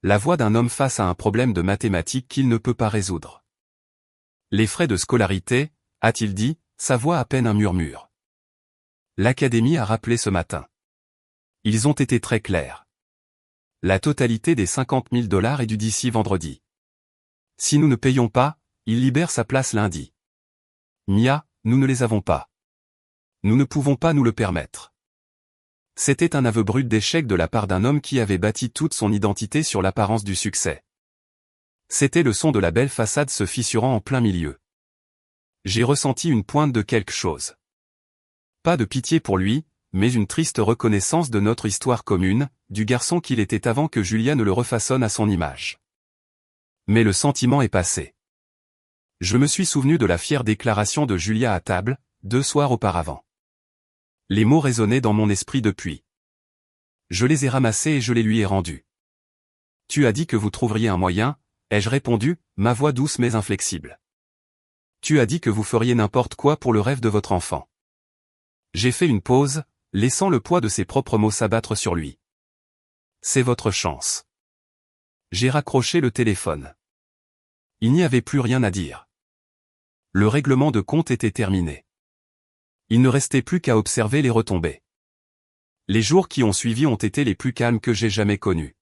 La voix d'un homme face à un problème de mathématiques qu'il ne peut pas résoudre. Les frais de scolarité, a-t-il dit, sa voix à peine un murmure. L'académie a rappelé ce matin. Ils ont été très clairs. La totalité des 50 000 $ est due d'ici vendredi. Si nous ne payons pas, il libère sa place lundi. Mia, nous ne les avons pas. Nous ne pouvons pas nous le permettre. C'était un aveu brut d'échec de la part d'un homme qui avait bâti toute son identité sur l'apparence du succès. C'était le son de la belle façade se fissurant en plein milieu. J'ai ressenti une pointe de quelque chose. Pas de pitié pour lui, mais une triste reconnaissance de notre histoire commune, du garçon qu'il était avant que Julia ne le refaçonne à son image. Mais le sentiment est passé. Je me suis souvenu de la fière déclaration de Julia à table, 2 soirs auparavant. Les mots résonnaient dans mon esprit depuis. Je les ai ramassés et je les lui ai rendus. Tu as dit que vous trouveriez un moyen, ai-je répondu, ma voix douce mais inflexible. Tu as dit que vous feriez n'importe quoi pour le rêve de votre enfant. J'ai fait une pause, laissant le poids de ses propres mots s'abattre sur lui. C'est votre chance. J'ai raccroché le téléphone. Il n'y avait plus rien à dire. Le règlement de compte était terminé. Il ne restait plus qu'à observer les retombées. Les jours qui ont suivi ont été les plus calmes que j'ai jamais connus.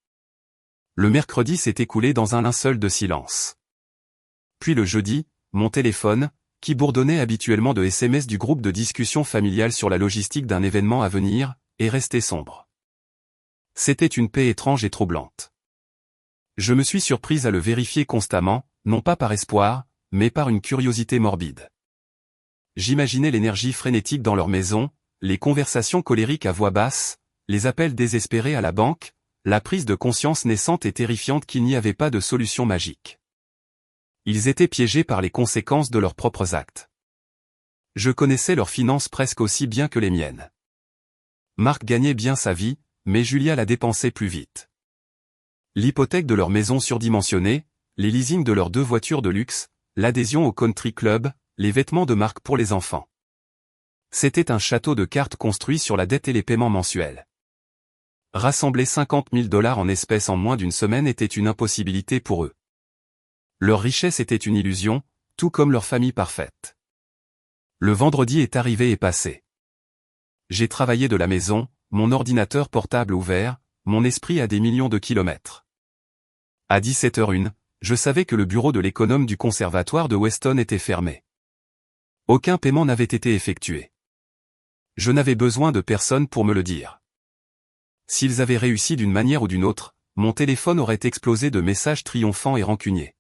Le mercredi s'est écoulé dans un linceul de silence. Puis le jeudi, mon téléphone, qui bourdonnait habituellement de SMS du groupe de discussion familiale sur la logistique d'un événement à venir, est resté sombre. C'était une paix étrange et troublante. Je me suis surprise à le vérifier constamment, non pas par espoir, mais par une curiosité morbide. J'imaginais l'énergie frénétique dans leur maison, les conversations colériques à voix basse, les appels désespérés à la banque, la prise de conscience naissante et terrifiante qu'il n'y avait pas de solution magique. Ils étaient piégés par les conséquences de leurs propres actes. Je connaissais leurs finances presque aussi bien que les miennes. Marc gagnait bien sa vie, mais Julia la dépensait plus vite. L'hypothèque de leur maison surdimensionnée, les leasings de leurs 2 voitures de luxe, l'adhésion au country club, les vêtements de marque pour les enfants. C'était un château de cartes construit sur la dette et les paiements mensuels. Rassembler 50 000 $ en espèces en moins d'une semaine était une impossibilité pour eux. Leur richesse était une illusion, tout comme leur famille parfaite. Le vendredi est arrivé et passé. J'ai travaillé de la maison, mon ordinateur portable ouvert, mon esprit à des millions de kilomètres. À 17h01, je savais que le bureau de l'économe du conservatoire de Weston était fermé. Aucun paiement n'avait été effectué. Je n'avais besoin de personne pour me le dire. S'ils avaient réussi d'une manière ou d'une autre, mon téléphone aurait explosé de messages triomphants et rancuniers.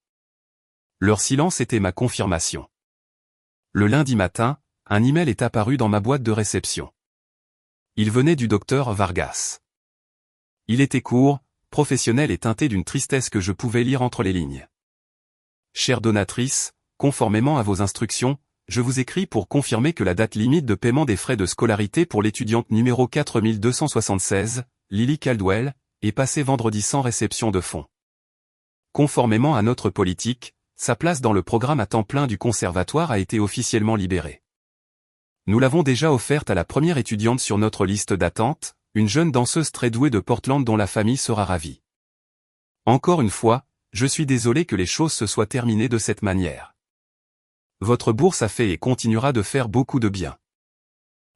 Leur silence était ma confirmation. Le lundi matin, un email est apparu dans ma boîte de réception. Il venait du docteur Vargas. Il était court, professionnel et teinté d'une tristesse que je pouvais lire entre les lignes. Chère donatrice, conformément à vos instructions, je vous écris pour confirmer que la date limite de paiement des frais de scolarité pour l'étudiante numéro 4276, Lily Caldwell, est passée vendredi sans réception de fonds. Conformément à notre politique, sa place dans le programme à temps plein du conservatoire a été officiellement libérée. Nous l'avons déjà offerte à la première étudiante sur notre liste d'attente, une jeune danseuse très douée de Portland dont la famille sera ravie. Encore une fois, je suis désolé que les choses se soient terminées de cette manière. Votre bourse a fait et continuera de faire beaucoup de bien.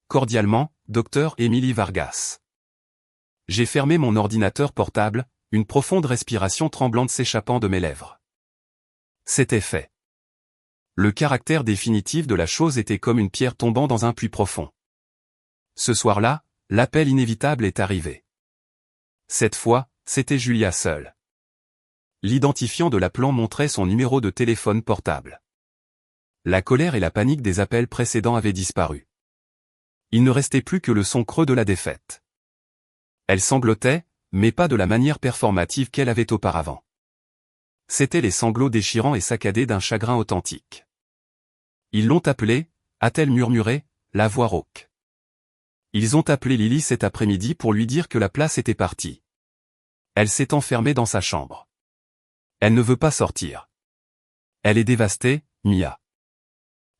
Cordialement, Dr. Emily Vargas. J'ai fermé mon ordinateur portable, une profonde respiration tremblante s'échappant de mes lèvres. C'était fait. Le caractère définitif de la chose était comme une pierre tombant dans un puits profond. Ce soir-là, l'appel inévitable est arrivé. Cette fois, c'était Julia seule. L'identifiant de l'appelant montrait son numéro de téléphone portable. La colère et la panique des appels précédents avaient disparu. Il ne restait plus que le son creux de la défaite. Elle sanglotait, mais pas de la manière performative qu'elle avait auparavant. C'étaient les sanglots déchirants et saccadés d'un chagrin authentique. Ils l'ont appelée, a-t-elle murmuré, la voix rauque. Ils ont appelé Lily cet après-midi pour lui dire que la place était partie. Elle s'est enfermée dans sa chambre. Elle ne veut pas sortir. Elle est dévastée, Mia.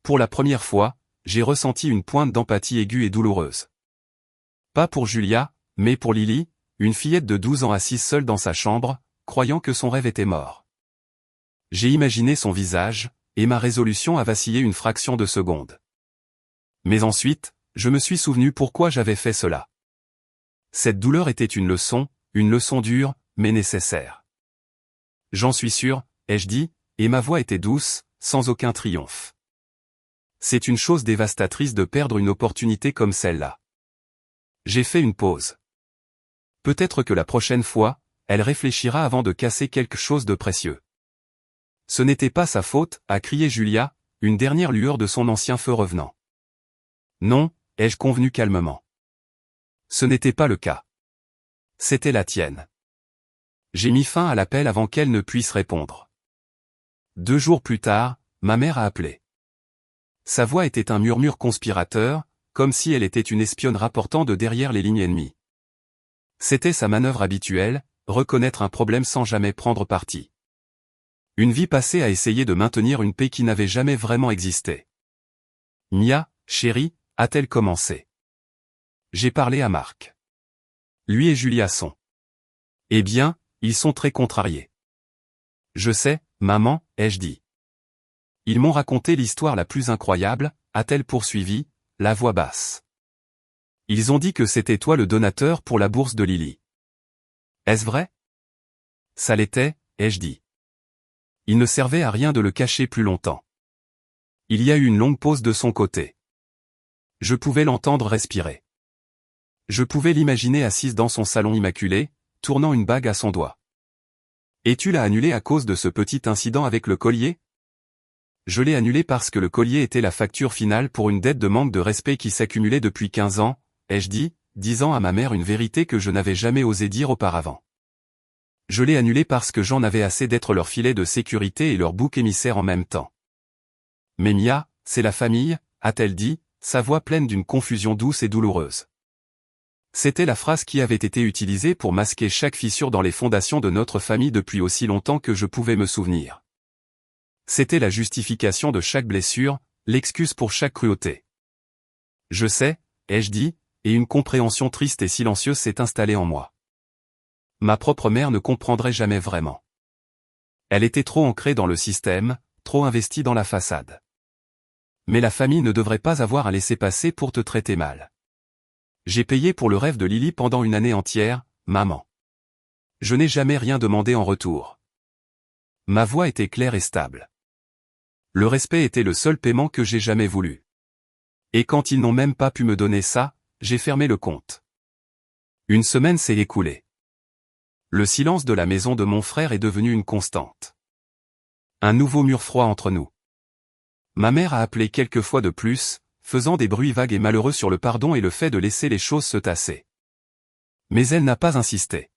Pour la première fois, j'ai ressenti une pointe d'empathie aiguë et douloureuse. Pas pour Julia, mais pour Lily, une fillette de 12 ans assise seule dans sa chambre, croyant que son rêve était mort. J'ai imaginé son visage, et ma résolution a vacillé une fraction de seconde. Mais ensuite, je me suis souvenu pourquoi j'avais fait cela. Cette douleur était une leçon dure, mais nécessaire. J'en suis sûr, ai-je dit, et ma voix était douce, sans aucun triomphe. C'est une chose dévastatrice de perdre une opportunité comme celle-là. J'ai fait une pause. Peut-être que la prochaine fois, elle réfléchira avant de casser quelque chose de précieux. Ce n'était pas sa faute, a crié Julia, une dernière lueur de son ancien feu revenant. Non, ai-je convenu calmement. Ce n'était pas le cas. C'était la tienne. J'ai mis fin à l'appel avant qu'elle ne puisse répondre. 2 jours plus tard, ma mère a appelé. Sa voix était un murmure conspirateur, comme si elle était une espionne rapportant de derrière les lignes ennemies. C'était sa manœuvre habituelle, reconnaître un problème sans jamais prendre parti. Une vie passée à essayer de maintenir une paix qui n'avait jamais vraiment existé. Mia, chérie, a-t-elle commencé? J'ai parlé à Marc. Lui et Julia sont. Eh bien, ils sont très contrariés. Je sais, maman, ai-je dit. Ils m'ont raconté l'histoire la plus incroyable, a-t-elle poursuivi, la voix basse. Ils ont dit que c'était toi le donateur pour la bourse de Lily. Est-ce vrai? Ça l'était, ai-je dit. Il ne servait à rien de le cacher plus longtemps. Il y a eu une longue pause de son côté. Je pouvais l'entendre respirer. Je pouvais l'imaginer assise dans son salon immaculé, tournant une bague à son doigt. Et tu l'as annulé à cause de ce petit incident avec le collier? Je l'ai annulé parce que le collier était la facture finale pour une dette de manque de respect qui s'accumulait depuis 15 ans, ai-je dit, disant à ma mère une vérité que je n'avais jamais osé dire auparavant. Je l'ai annulé parce que j'en avais assez d'être leur filet de sécurité et leur bouc émissaire en même temps. Mais Mia, c'est la famille, a-t-elle dit, sa voix pleine d'une confusion douce et douloureuse. C'était la phrase qui avait été utilisée pour masquer chaque fissure dans les fondations de notre famille depuis aussi longtemps que je pouvais me souvenir. C'était la justification de chaque blessure, l'excuse pour chaque cruauté. Je sais, ai-je dit, et une compréhension triste et silencieuse s'est installée en moi. Ma propre mère ne comprendrait jamais vraiment. Elle était trop ancrée dans le système, trop investie dans la façade. Mais la famille ne devrait pas avoir à laisser passer pour te traiter mal. J'ai payé pour le rêve de Lily pendant une année entière, maman. Je n'ai jamais rien demandé en retour. Ma voix était claire et stable. Le respect était le seul paiement que j'ai jamais voulu. Et quand ils n'ont même pas pu me donner ça, j'ai fermé le compte. Une semaine s'est écoulée. Le silence de la maison de mon frère est devenu une constante. Un nouveau mur froid entre nous. Ma mère a appelé quelques fois de plus, faisant des bruits vagues et malheureux sur le pardon et le fait de laisser les choses se tasser. Mais elle n'a pas insisté.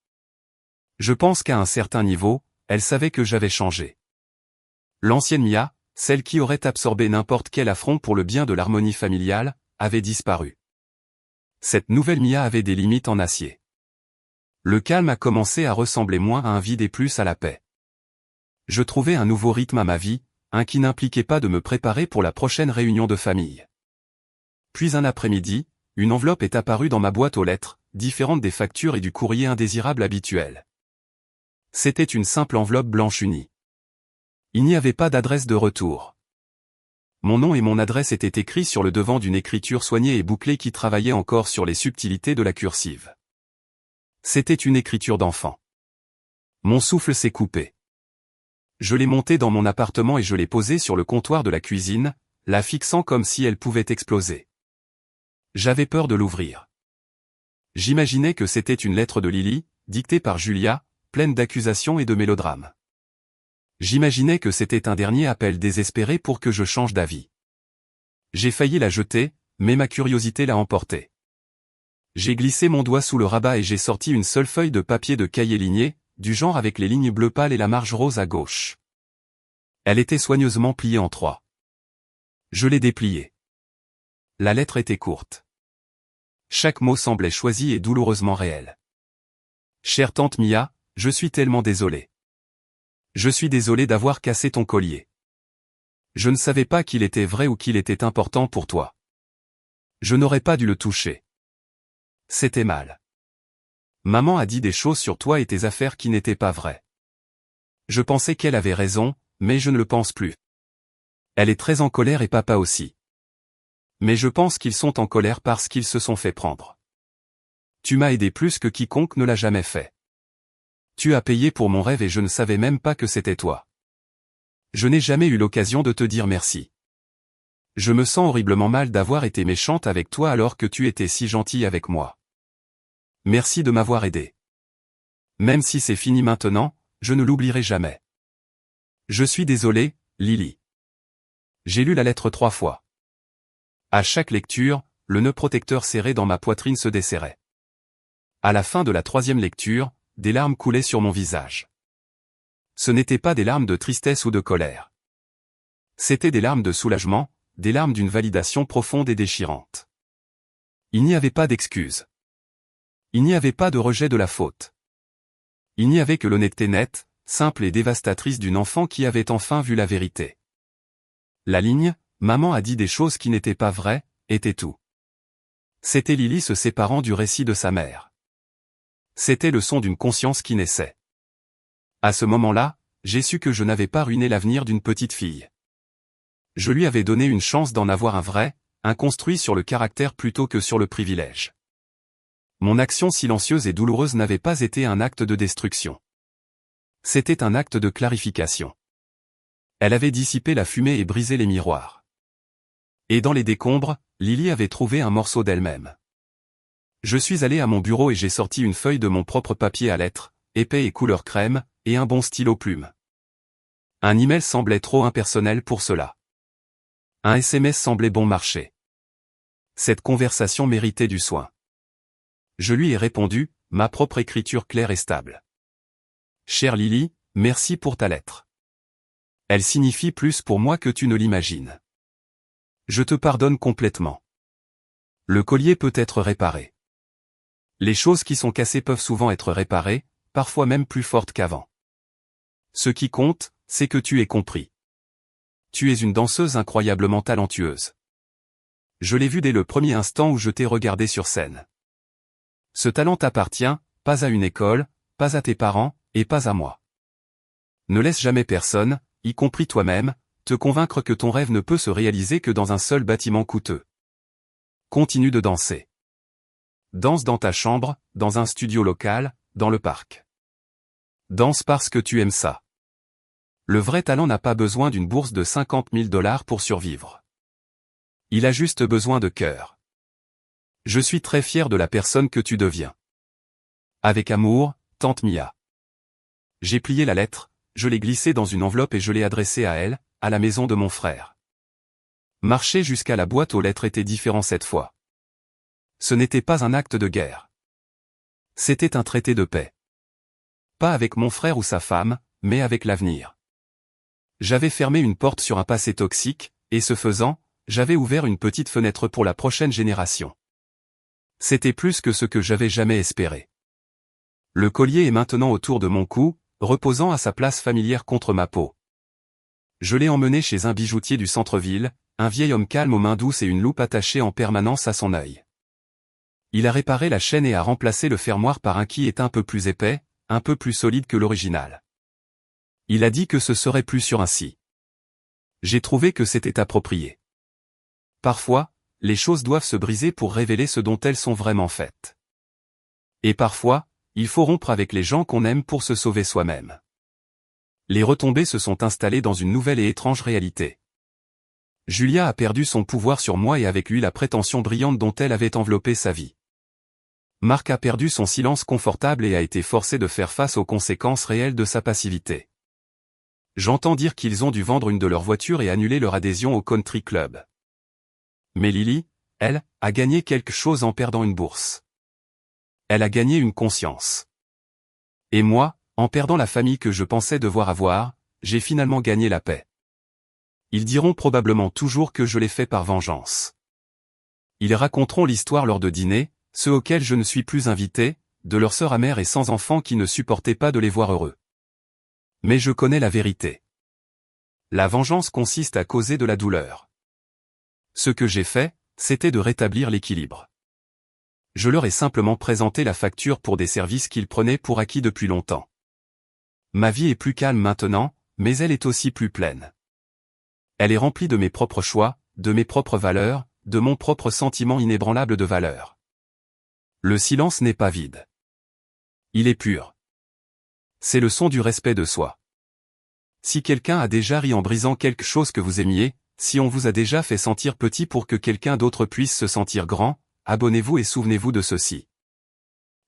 Je pense qu'à un certain niveau, elle savait que j'avais changé. L'ancienne Mia, celle qui aurait absorbé n'importe quel affront pour le bien de l'harmonie familiale, avait disparu. Cette nouvelle Mia avait des limites en acier. Le calme a commencé à ressembler moins à un vide et plus à la paix. Je trouvais un nouveau rythme à ma vie, un qui n'impliquait pas de me préparer pour la prochaine réunion de famille. Puis un après-midi, une enveloppe est apparue dans ma boîte aux lettres, différente des factures et du courrier indésirable habituel. C'était une simple enveloppe blanche unie. Il n'y avait pas d'adresse de retour. Mon nom et mon adresse étaient écrits sur le devant d'une écriture soignée et bouclée qui travaillait encore sur les subtilités de la cursive. C'était une écriture d'enfant. Mon souffle s'est coupé. Je l'ai montée dans mon appartement et je l'ai posée sur le comptoir de la cuisine, la fixant comme si elle pouvait exploser. J'avais peur de l'ouvrir. J'imaginais que c'était une lettre de Lily, dictée par Julia, pleine d'accusations et de mélodrames. J'imaginais que c'était un dernier appel désespéré pour que je change d'avis. J'ai failli la jeter, mais ma curiosité l'a emporté. J'ai glissé mon doigt sous le rabat et j'ai sorti une seule feuille de papier de cahier ligné, du genre avec les lignes bleu pâle et la marge rose à gauche. Elle était soigneusement pliée en 3. Je l'ai dépliée. La lettre était courte. Chaque mot semblait choisi et douloureusement réel. Chère tante Mia, je suis tellement désolé. Je suis désolé d'avoir cassé ton collier. Je ne savais pas qu'il était vrai ou qu'il était important pour toi. Je n'aurais pas dû le toucher. C'était mal. Maman a dit des choses sur toi et tes affaires qui n'étaient pas vraies. Je pensais qu'elle avait raison, mais je ne le pense plus. Elle est très en colère et papa aussi. Mais je pense qu'ils sont en colère parce qu'ils se sont fait prendre. Tu m'as aidé plus que quiconque ne l'a jamais fait. Tu as payé pour mon rêve et je ne savais même pas que c'était toi. Je n'ai jamais eu l'occasion de te dire merci. Je me sens horriblement mal d'avoir été méchante avec toi alors que tu étais si gentille avec moi. Merci de m'avoir aidé. Même si c'est fini maintenant, je ne l'oublierai jamais. Je suis désolé, Lily. J'ai lu la lettre 3 fois. À chaque lecture, le nœud protecteur serré dans ma poitrine se desserrait. À la fin de la 3e lecture, des larmes coulaient sur mon visage. Ce n'étaient pas des larmes de tristesse ou de colère. C'étaient des larmes de soulagement, des larmes d'une validation profonde et déchirante. Il n'y avait pas d'excuse. Il n'y avait pas de rejet de la faute. Il n'y avait que l'honnêteté nette, simple et dévastatrice d'une enfant qui avait enfin vu la vérité. La ligne « Maman a dit des choses qui n'étaient pas vraies » était tout. C'était Lily se séparant du récit de sa mère. C'était le son d'une conscience qui naissait. À ce moment-là, j'ai su que je n'avais pas ruiné l'avenir d'une petite fille. Je lui avais donné une chance d'en avoir un vrai, un construit sur le caractère plutôt que sur le privilège. Mon action silencieuse et douloureuse n'avait pas été un acte de destruction. C'était un acte de clarification. Elle avait dissipé la fumée et brisé les miroirs. Et dans les décombres, Lily avait trouvé un morceau d'elle-même. Je suis allé à mon bureau et j'ai sorti une feuille de mon propre papier à lettres, épais et couleur crème, et un bon stylo plume. Un email semblait trop impersonnel pour cela. Un SMS semblait bon marché. Cette conversation méritait du soin. Je lui ai répondu, ma propre écriture claire et stable. Chère Lily, merci pour ta lettre. Elle signifie plus pour moi que tu ne l'imagines. Je te pardonne complètement. Le collier peut être réparé. Les choses qui sont cassées peuvent souvent être réparées, parfois même plus fortes qu'avant. Ce qui compte, c'est que tu aies compris. Tu es une danseuse incroyablement talentueuse. Je l'ai vu dès le premier instant où je t'ai regardé sur scène. Ce talent t'appartient, pas à une école, pas à tes parents, et pas à moi. Ne laisse jamais personne, y compris toi-même, te convaincre que ton rêve ne peut se réaliser que dans un seul bâtiment coûteux. Continue de danser. Danse dans ta chambre, dans un studio local, dans le parc. Danse parce que tu aimes ça. Le vrai talent n'a pas besoin d'une bourse de 50 000 $ pour survivre. Il a juste besoin de cœur. Je suis très fier de la personne que tu deviens. Avec amour, tante Mia. J'ai plié la lettre, je l'ai glissée dans une enveloppe et je l'ai adressée à elle, à la maison de mon frère. Marcher jusqu'à la boîte aux lettres était différent cette fois. Ce n'était pas un acte de guerre. C'était un traité de paix. Pas avec mon frère ou sa femme, mais avec l'avenir. J'avais fermé une porte sur un passé toxique, et ce faisant, j'avais ouvert une petite fenêtre pour la prochaine génération. C'était plus que ce que j'avais jamais espéré. Le collier est maintenant autour de mon cou, reposant à sa place familière contre ma peau. Je l'ai emmené chez un bijoutier du centre-ville, un vieil homme calme aux mains douces et une loupe attachée en permanence à son œil. Il a réparé la chaîne et a remplacé le fermoir par un qui est un peu plus épais, un peu plus solide que l'original. Il a dit que ce serait plus sûr ainsi. J'ai trouvé que c'était approprié. Parfois, les choses doivent se briser pour révéler ce dont elles sont vraiment faites. Et parfois, il faut rompre avec les gens qu'on aime pour se sauver soi-même. Les retombées se sont installées dans une nouvelle et étrange réalité. Julia a perdu son pouvoir sur moi et avec lui la prétention brillante dont elle avait enveloppé sa vie. Marc a perdu son silence confortable et a été forcé de faire face aux conséquences réelles de sa passivité. J'entends dire qu'ils ont dû vendre une de leurs voitures et annuler leur adhésion au country club. Mais Lily, elle, a gagné quelque chose en perdant une bourse. Elle a gagné une conscience. Et moi, en perdant la famille que je pensais devoir avoir, j'ai finalement gagné la paix. Ils diront probablement toujours que je l'ai fait par vengeance. Ils raconteront l'histoire lors de dîners, ceux auxquels je ne suis plus invité, de leurs sœurs amères et sans enfants qui ne supportaient pas de les voir heureux. Mais je connais la vérité. La vengeance consiste à causer de la douleur. Ce que j'ai fait, c'était de rétablir l'équilibre. Je leur ai simplement présenté la facture pour des services qu'ils prenaient pour acquis depuis longtemps. Ma vie est plus calme maintenant, mais elle est aussi plus pleine. Elle est remplie de mes propres choix, de mes propres valeurs, de mon propre sentiment inébranlable de valeur. Le silence n'est pas vide. Il est pur. C'est le son du respect de soi. Si quelqu'un a déjà ri en brisant quelque chose que vous aimiez, si on vous a déjà fait sentir petit pour que quelqu'un d'autre puisse se sentir grand, abonnez-vous et souvenez-vous de ceci.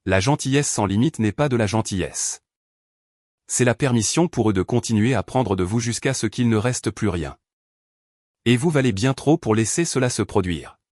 La gentillesse sans limite n'est pas de la gentillesse. C'est la permission pour eux de continuer à prendre de vous jusqu'à ce qu'il ne reste plus rien. Et vous valez bien trop pour laisser cela se produire.